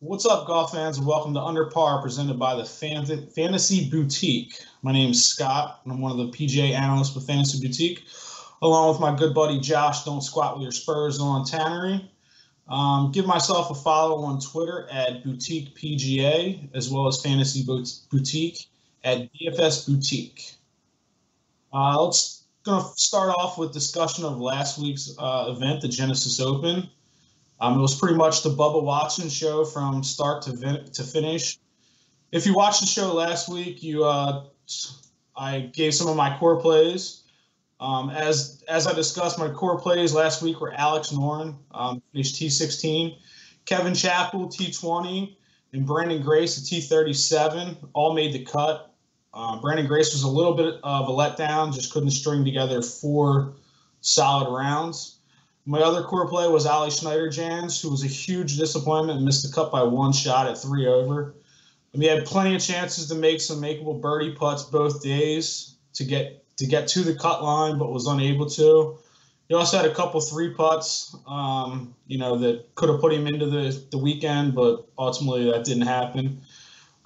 What's up, golf fans, and welcome to Under Par, presented by the Fantasy Boutique. My name is Scott, and I'm one of the PGA analysts with Fantasy Boutique, along with my good buddy Josh, Don't Squat With Your Spurs, on Tannery. Give myself a follow on Twitter at Boutique PGA, as well as Fantasy Boutique at DFS Boutique. Let's going to start off with discussion of last week's event, the Genesis Open. It was pretty much the Bubba Watson show from start to finish. If you watched the show last week, I gave some of my core plays. As I discussed, my core plays last week were Alex Noren, finished T16, Kevin Chappell, T20, and Brandon Grace at T37, all made the cut. Brandon Grace was a little bit of a letdown, just couldn't string together 4 solid rounds. My other core play was Ali Schneider-Jans, who was a huge disappointment and missed the cut by 1 shot at 3 over. And we had plenty of chances to make some makeable birdie putts both days to get to the cut line, but was unable to. He also had a couple 3 putts, that could have put him into the weekend, but ultimately that didn't happen.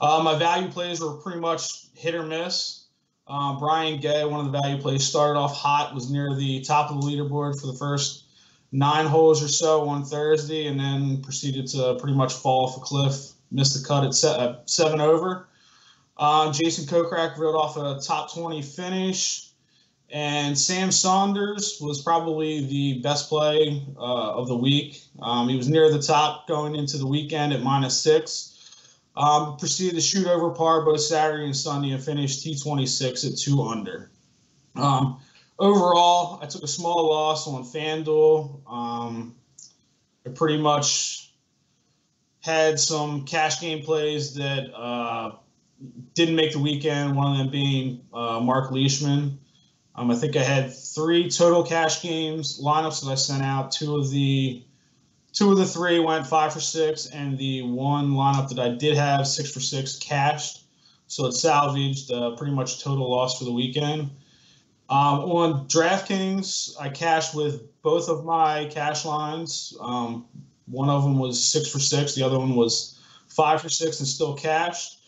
My value plays were pretty much hit or miss. Brian Gay, one of the value plays, started off hot, was near the top of the leaderboard for the first 9 holes or so on Thursday, and then proceeded to pretty much fall off a cliff, missed the cut at 7 over. Jason Kokrak reeled off a top 20 finish, and Sam Saunders was probably the best play of the week. He was near the top going into the weekend at -6. Proceeded to shoot over par both Saturday and Sunday and finished T26 at 2 under. Overall, I took a small loss on FanDuel. I pretty much had some cash game plays that didn't make the weekend, one of them being Mark Leishman. I think I had 3 total cash games lineups that I sent out. Two of the 3 went 5 for 6, and the one lineup that I did have 6 for 6 cashed. So it salvaged pretty much total loss for the weekend. On DraftKings, I cashed with both of my cash lines. One of them was 6 for 6. The other one was 5 for 6 and still cashed.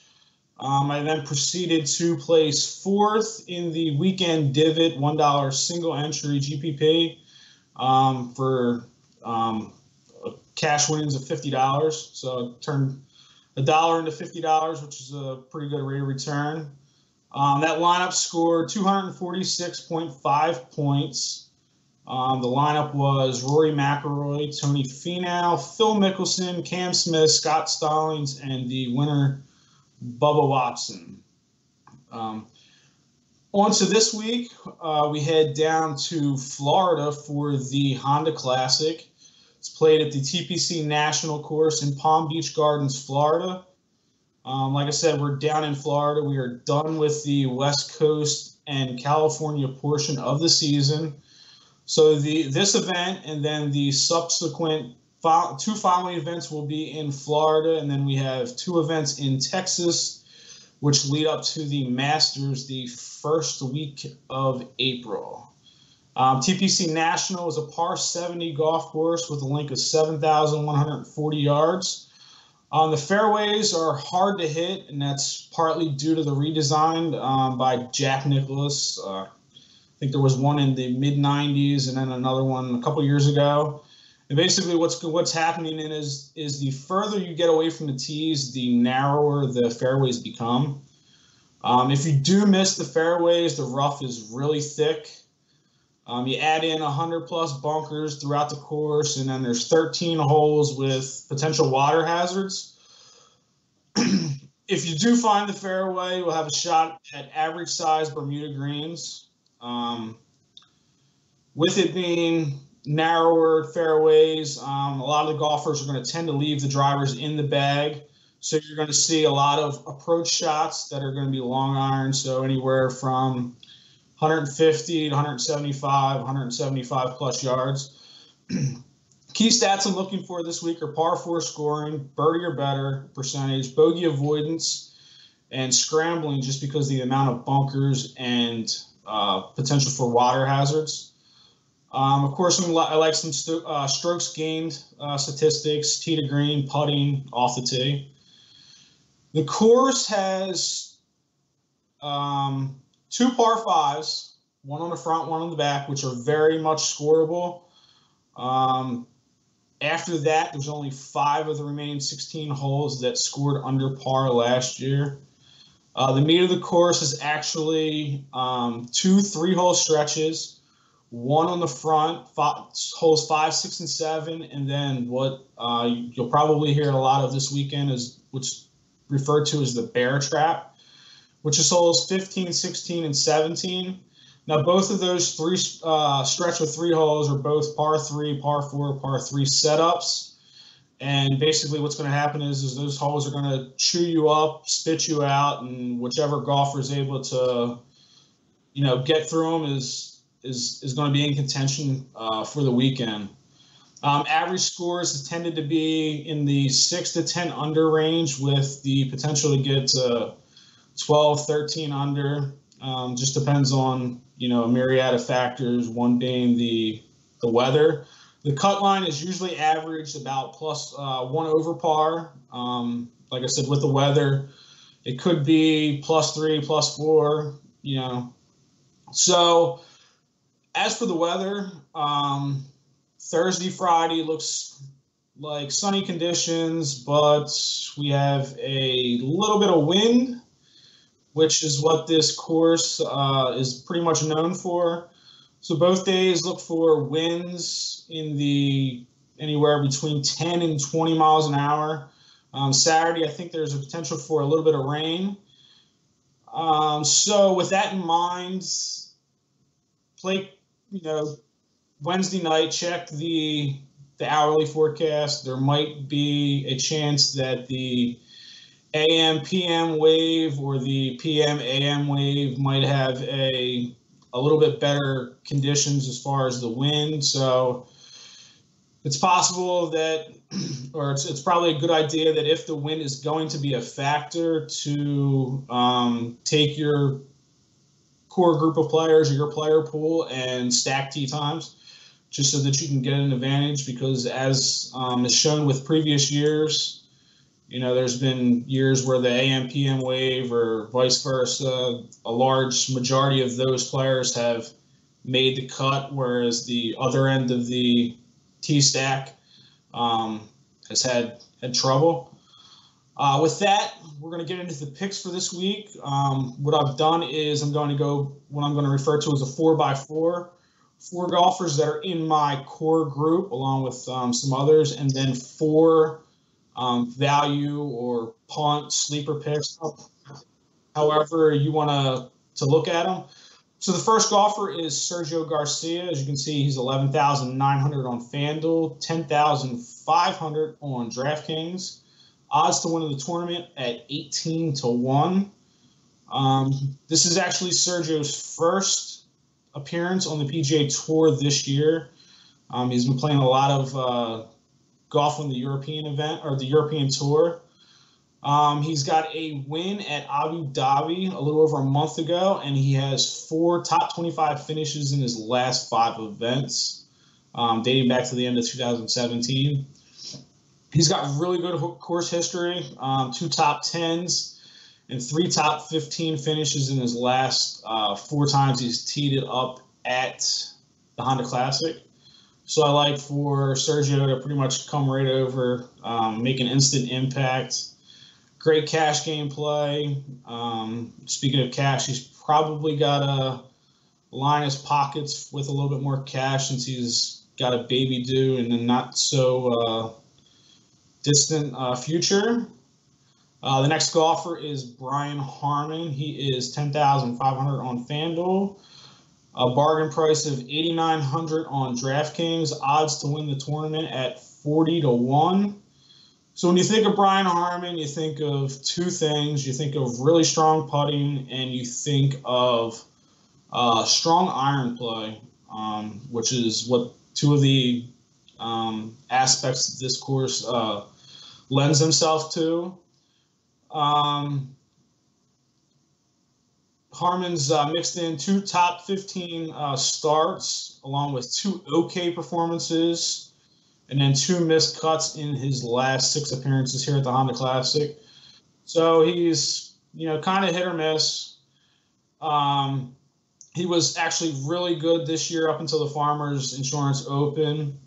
I then proceeded to place 4th in the weekend divot $1 single entry GPP for cash wins of $50. So I turned $1 into $50, which is a pretty good rate of return. That lineup scored 246.5 points. The lineup was Rory McIlroy, Tony Finau, Phil Mickelson, Cam Smith, Scott Stallings, and the winner, Bubba Watson. On to this week, we head down to Florida for the Honda Classic. It's played at the TPC National Course in Palm Beach Gardens, Florida. Like I said, we're down in Florida. We are done with the West Coast and California portion of the season. So this event and then the subsequent 2 following events will be in Florida, and then we have 2 events in Texas, which lead up to the Masters the first week of April. TPC National is a par 70 golf course with a length of 7,140 yards. The fairways are hard to hit, and that's partly due to the redesign by Jack Nicklaus. I think there was one in the mid-'90s and then another one a couple years ago. And basically what's happening is the further you get away from the tees, the narrower the fairways become. If you do miss the fairways, the rough is really thick. You add in 100-plus bunkers throughout the course, and then there's 13 holes with potential water hazards. If you do find the fairway, you'll have a shot at average-size Bermuda greens. With it being narrower fairways, a lot of the golfers are going to tend to leave the drivers in the bag. So you're going to see a lot of approach shots that are going to be long iron, so anywhere from 150 to 175, 175 plus yards. Key stats I'm looking for this week are par 4 scoring, birdie or better percentage, bogey avoidance, and scrambling, just because of the amount of bunkers and potential for water hazards. Of course, I like some strokes gained statistics, tee to green, putting off the tee. The course has two par fives, one on the front, one on the back, which are very much scoreable. After that, there's only 5 of the remaining 16 holes that scored under par last year. The meat of the course is actually 2 3-hole stretches, one on the front, holes 5, 6, and 7, and then what you'll probably hear a lot of this weekend is what's referred to as the bear trap, which is holes 15, 16, and 17. Now, both of those stretch of 3 holes are both par 3, par 4, par 3 setups. And basically what's going to happen is those holes are going to chew you up, spit you out, and whichever golfer is able to, get through them is going to be in contention for the weekend. Average scores have tended to be in the 6 to 10 under range with the potential to get to 12, 13 under. Just depends on, a myriad of factors, one being the weather. The cut line is usually averaged about plus 1 over par. Like I said, with the weather, it could be plus 3, plus 4, So as for the weather, Thursday, Friday looks like sunny conditions, but we have a little bit of wind, which is what this course is pretty much known for. So both days look for winds in the anywhere between 10 and 20 miles an hour. Saturday, I think there's a potential for a little bit of rain. So with that in mind, play, Wednesday night, check the hourly forecast. There might be a chance that the AM PM wave or the PM AM wave might have a little bit better conditions as far as the wind. So it's possible that, or it's probably a good idea that if the wind is going to be a factor, to take your core group of players or your player pool and stack tee times, just so that you can get an advantage, because as is shown with previous years, there's been years where the AM PM wave or vice versa, a large majority of those players have made the cut, whereas the other end of the tee stack has had trouble. With that, we're going to get into the picks for this week. What I've done is I'm going to go what I'm going to refer to as a 4x4. 4 golfers that are in my core group, along with some others, and then 4 value or punt sleeper picks, however you want to look at them. So the first golfer is Sergio Garcia. As you can see, he's 11,900 on FanDuel, 10,500 on DraftKings. Odds to win the tournament at 18 to 1. This is actually Sergio's first appearance on the PGA Tour this year. He's been playing a lot of golf on the European event or the European Tour. He's got a win at Abu Dhabi a little over a month ago, and he has 4 top 25 finishes in his last 5 events, dating back to the end of 2017. He's got really good course history, 2 top 10s and 3 top 15 finishes in his last 4 times he's teed it up at the Honda Classic. So I like for Sergio to pretty much come right over, make an instant impact. Great cash game play. Speaking of cash, he's probably got to line his pockets with a little bit more cash since he's got a baby due in the not so distant future. The next golfer is Brian Harman. He is 10,500 on FanDuel. A bargain price of 8,900 on DraftKings. Odds to win the tournament at 40 to 1. So when you think of Brian Harman, you think of 2 things. You think of really strong putting, and you think of strong iron play, which is what 2 of the aspects of this course lends himself to. Harman's mixed in 2 top 15 starts, along with 2 okay performances, and then 2 missed cuts in his last 6 appearances here at the Honda Classic. So he's, kind of hit or miss. He was actually really good this year up until the Farmers Insurance Open.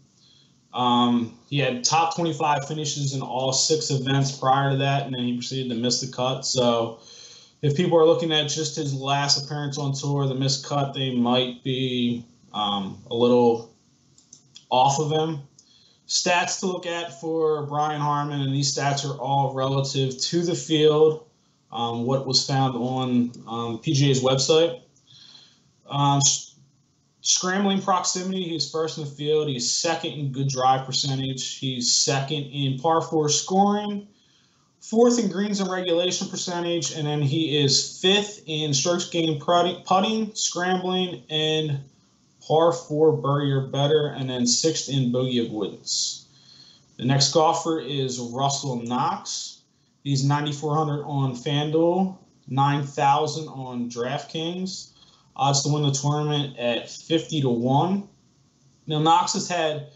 He had top 25 finishes in all 6 events prior to that, and then he proceeded to miss the cut. So if people are looking at just his last appearance on tour, the missed cut, they might be a little off of him. Stats to look at for Brian Harman, and these stats are all relative to the field, what was found on PGA's website. Scrambling proximity, he's first in the field. He's second in good drive percentage. He's second in par 4 scoring, 4th in greens and regulation percentage, and then he is 5th in strokes gained putting, scrambling, and par 4 birdie or better, and then 6th in bogey avoidance. The next golfer is Russell Knox. He's 9,400 on FanDuel, 9,000 on DraftKings. Odds to win the tournament at 50-1. Now, Knox has had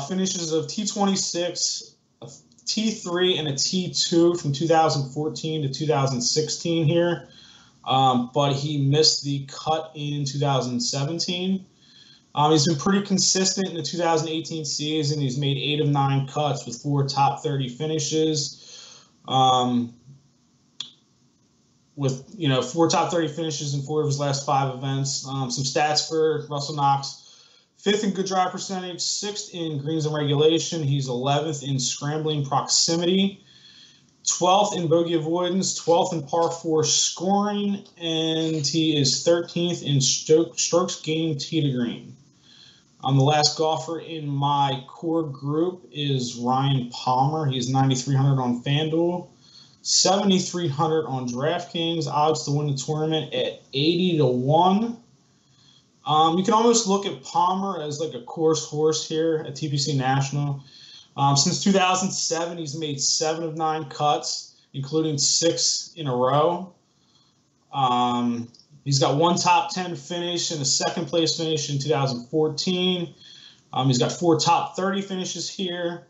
finishes of T26, a T3, and a T2 from 2014 to 2016 here. But he missed the cut in 2017. He's been pretty consistent in the 2018 season. He's made 8 of 9 cuts with 4 top 30 finishes. With 4 top 30 finishes in 4 of his last 5 events. Some stats for Russell Knox: 5th in good drive percentage, 6th in greens and regulation. He's 11th in scrambling proximity, 12th in bogey avoidance, 12th in par 4 scoring, and he is 13th in strokes gained tee to green. The last golfer in my core group is Ryan Palmer. He's 9,300 on FanDuel, 7,300 on DraftKings. Odds to win the tournament at 80-1. You can almost look at Palmer as like a course horse here at TPC National. Since 2007, he's made 7 of 9 cuts, including 6 in a row. He's got 1 top 10 finish and a 2nd place finish in 2014. He's got 4 top 30 finishes here.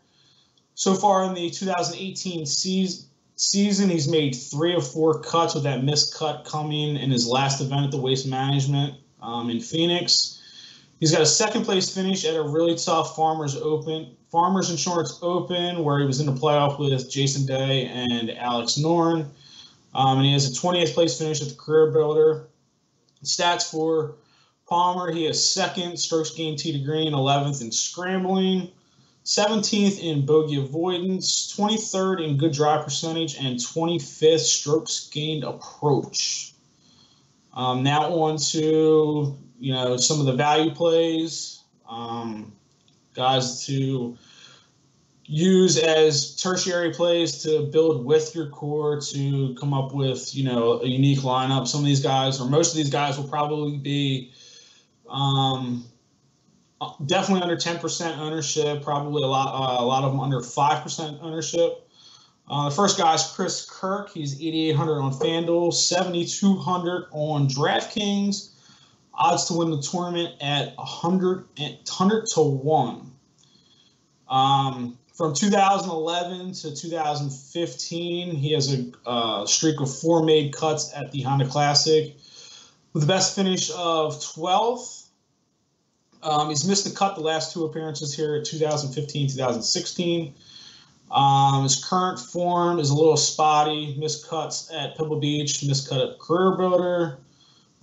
So far in the 2018 season, he's made 3 of 4 cuts, with that missed cut coming in his last event at the Waste Management in Phoenix. He's got a 2nd place finish at a really tough Farmers Insurance Open, where he was in the playoff with Jason Day and Alex Noren. And he has a 20th place finish at the Career Builder. Stats for Palmer: he has 2nd strokes gained tee to green, 11th in scrambling, 17th in bogey avoidance, 23rd in good drive percentage, and 25th strokes gained approach. Now on to some of the value plays, guys to use as tertiary plays to build with your core to come up with a unique lineup. Some of these guys, or most of these guys, will probably be definitely under 10% ownership, probably a lot of them under 5% ownership. The first guy is Chris Kirk. He's 8,800 on FanDuel, 7,200 on DraftKings. Odds to win the tournament at 100-1. From 2011 to 2015, he has a streak of 4 made cuts at the Honda Classic, with the best finish of 12th. He's missed the cut the last 2 appearances here at 2015, 2016. His current form is a little spotty. Missed cuts at Pebble Beach, missed cut at Career Builder.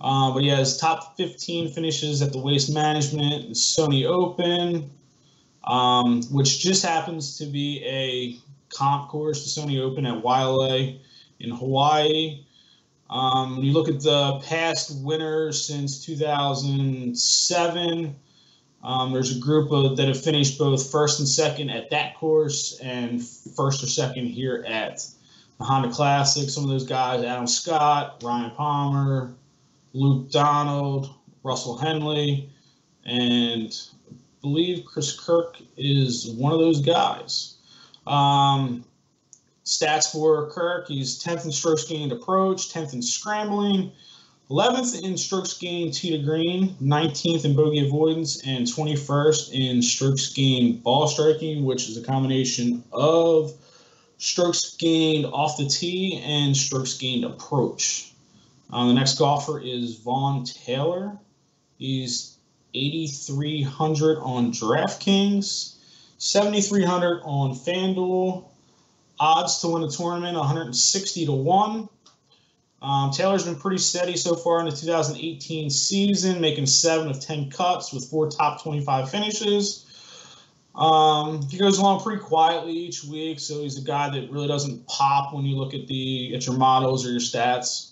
But he has top 15 finishes at the Waste Management and Sony Open, which just happens to be a comp course, the Sony Open at Wailea in Hawaii. When you look at the past winners since 2007, there's a group that have finished both 1st and 2nd at that course and 1st or 2nd here at the Honda Classic. Some of those guys: Adam Scott, Ryan Palmer, Luke Donald, Russell Henley, and I believe Chris Kirk is one of those guys. Stats for Kirk: he's 10th in strokes gained approach, 10th in scrambling, 11th in strokes gained tee to green, 19th in bogey avoidance, and 21st in strokes gained ball striking, which is a combination of strokes gained off the tee and strokes gained approach. The next golfer is Vaughn Taylor. He's 8,300 on DraftKings, 7,300 on FanDuel. Odds to win the tournament, 160 to 1. Taylor's been pretty steady so far in the 2018 season, making 7 of 10 cuts with 4 top 25 finishes. He goes along pretty quietly each week, so he's a guy that really doesn't pop when you look at your models or your stats.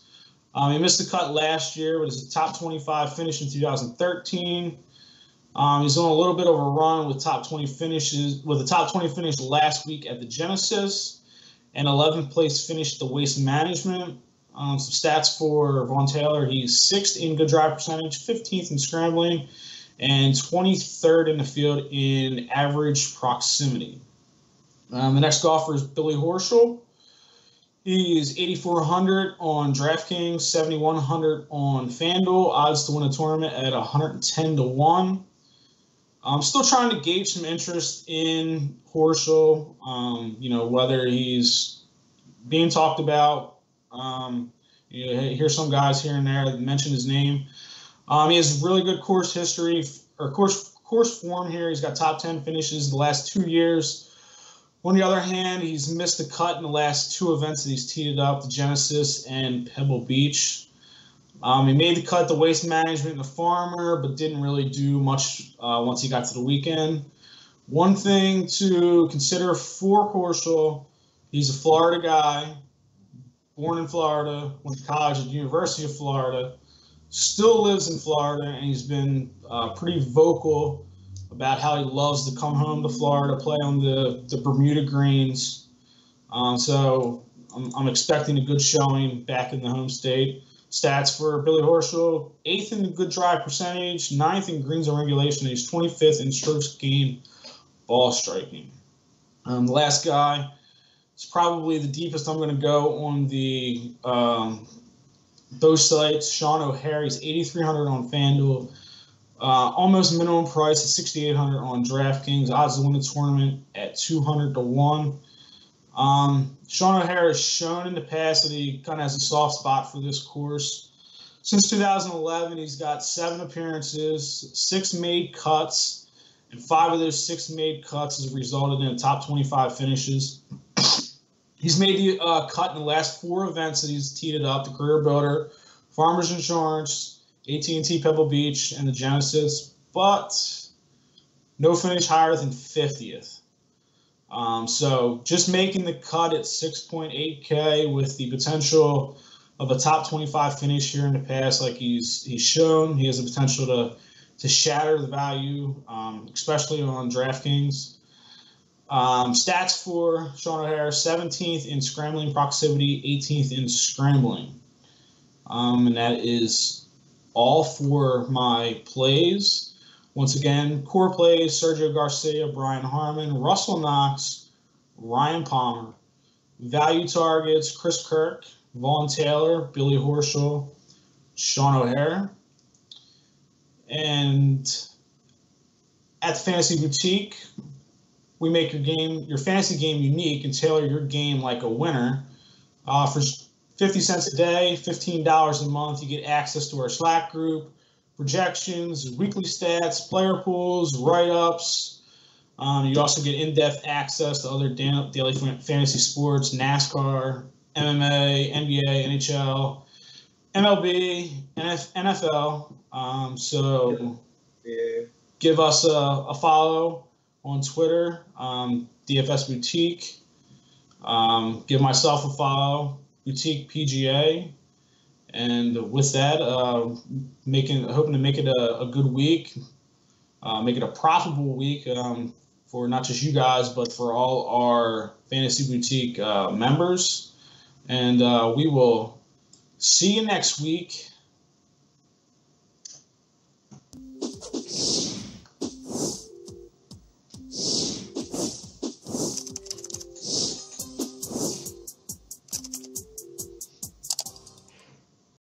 He missed the cut last year, but it's a top 25 finish in 2013. He's on a little bit of a run with top 20 finishes, with a top 20 finish last week at the Genesis, and 11th place finish at the Waste Management. Some stats for Vaughn Taylor: he's 6th in good drive percentage, 15th in scrambling, and 23rd in the field in average proximity. The next golfer is Billy Horschel. He's 8,400 on DraftKings, 7,100 on FanDuel. Odds to win a tournament at 110 to 1. I'm still trying to gauge some interest in Horschel. Whether he's being talked about. Hear some guys here and there that mention his name. He has really good course history or course form here. He's got top 10 finishes the last 2 years. On the other hand, he's missed the cut in the last 2 events that he's teed up, the Genesis and Pebble Beach. He made the cut, the Waste Management, and the Farmer, but didn't really do much once he got to the weekend. One thing to consider for Horschel, he's a Florida guy. Born in Florida, went to college at the University of Florida, still lives in Florida, and he's been pretty vocal about how he loves to come home to Florida, play on the Bermuda greens. So I'm expecting a good showing back in the home state. Stats for Billy Horschel: 8th in good drive percentage, 9th in greens and regulation. He's 25th in strokes gained ball striking. The last guy, it's probably the deepest I'm going to go on the both sites. Sean OHair, he's 8,300 on FanDuel, almost minimum price at 6,800 on DraftKings. Odds to win the tournament at 200 to 1. Sean OHair has shown in the past that he kind of has a soft spot for this course. Since 2011, he's got 7 appearances, 6 made cuts, and 5 of those 6 made cuts has resulted in top 25 finishes. He's made the cut in the last 4 events that he's teed it up: the Career Builder, Farmers Insurance, AT&T Pebble Beach, and the Genesis, but no finish higher than 50th. So just making the cut at 6.8K with the potential of a top 25 finish here in the past, like he's shown, he has the potential to shatter the value, especially on DraftKings. Stats for Sean OHair: 17th in scrambling proximity, 18th in scrambling. And that is all for my plays. Once again, core plays: Sergio Garcia, Brian Harman, Russell Knox, Ryan Palmer. Value targets: Chris Kirk, Vaughn Taylor, Billy Horschel, Sean OHair. And at the Fantasy Boutique, we make your fantasy game unique and tailor your game like a winner. For 50 cents a day, $15 a month, you get access to our Slack group, projections, weekly stats, player pools, write-ups. You also get in-depth access to other daily fantasy sports: NASCAR, MMA, NBA, NHL, MLB, NFL. Give us a follow on Twitter, DFS Boutique. Give myself a follow, Boutique PGA. And with that, hoping to make it a good week, make it a profitable week for not just you guys, but for all our Fantasy Boutique members. And we will see you next week.